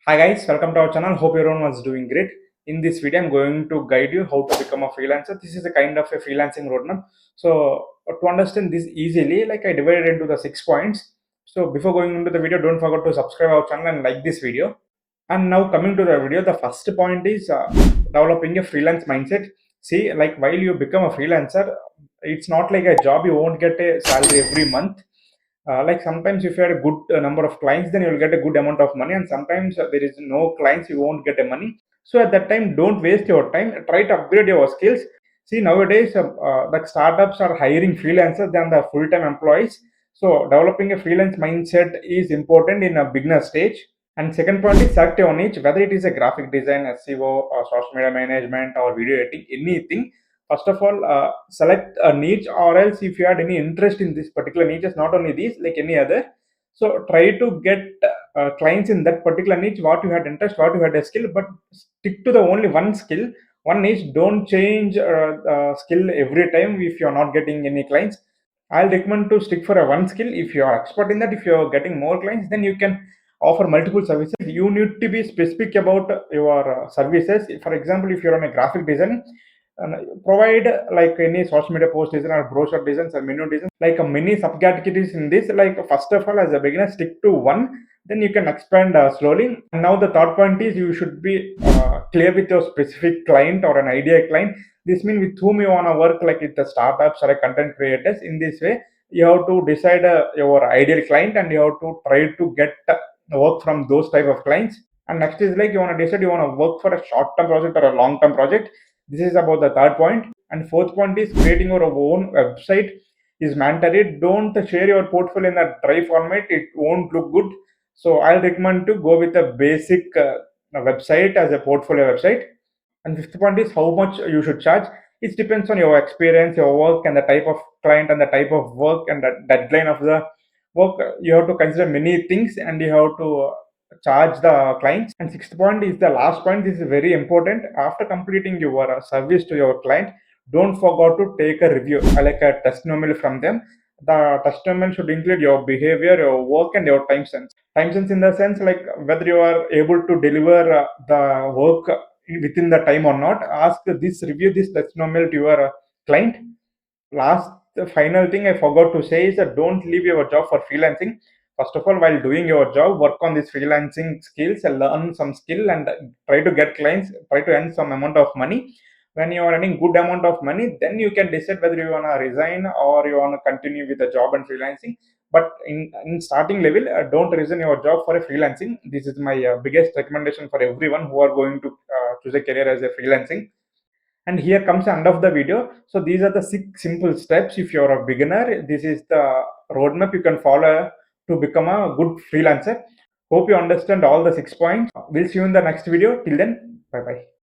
Hi guys, welcome to our channel. Hope everyone was doing great. In this video, I'm going to guide you how to become a freelancer. This is a kind of a freelancing roadmap. So to understand this easily, like I divided into the 6 points. So before going into the video, don't forget to subscribe our channel and like this video. And now coming to the video, the first point is developing a freelance mindset. See, like while you become a freelancer, it's not like a job. You won't get a salary every month. Like sometimes if you had a good number of clients, then you'll get a good amount of money, and sometimes there is no clients, you won't get a money. So at that time, don't waste your time. Try to upgrade your skills. See, nowadays the startups are hiring freelancers than the full-time employees. So developing a freelance mindset is important in a beginner stage. And second point is select your niche, whether it is a graphic design, SEO, or social media management, or video editing, anything. First of all, select a niche, or else if you had any interest in this particular niches, not only these, like any other. So try to get clients in that particular niche, what you had interest, what you had a skill, but stick to the only one skill, one niche. Don't change skill every time if you're not getting any clients. I'll recommend to stick for a one skill. If you are expert in that, if you're getting more clients, then you can offer multiple services. You need to be specific about your services. For example, if you're on a graphic design, provide like any social media post design or brochure designs or menu design, like a many subcategories in this. Like first of all, as a beginner, stick to one. Then you can expand slowly. And now the third point is you should be clear with your specific client or an idea client. This means with whom you want to work, like with the startups or a content creators. In this way, you have to decide your ideal client, and you have to try to get work from those type of clients. And next is like you want to decide you want to work for a short term project or a long term project. This is about the third point. And fourth point is creating your own website is mandatory. Don't share your portfolio in a dry format, it won't look good. So I'll recommend to go with a basic website as a portfolio website. And fifth point is how much you should charge. It depends on your experience, your work, and the type of client, and the type of work, and the deadline of the work. You have to consider many things, and you have to charge the clients. And sixth point is the last point. This is very important. After completing your service to your client, don't forget to take a review, like a testimonial from them. The testimonial should include your behavior, your work, and your time sense. Time sense in the sense like whether you are able to deliver the work within the time or not. Ask this review, this testimonial to your client. Last, the final thing I forgot to say is that don't leave your job for freelancing. First of all, while doing your job, work on these freelancing skills and learn some skill, and try to get clients, try to earn some amount of money. When you are earning good amount of money, then you can decide whether you want to resign or you want to continue with the job and freelancing. But in starting level, don't resign your job for a freelancing. This is my biggest recommendation for everyone who are going to choose a career as a freelancing. And here comes the end of the video. So these are the 6 simple steps. If you're a beginner, this is the roadmap you can follow to become a good freelancer. Hope you understand all the 6 points. We'll see you in the next video. Till then, bye bye.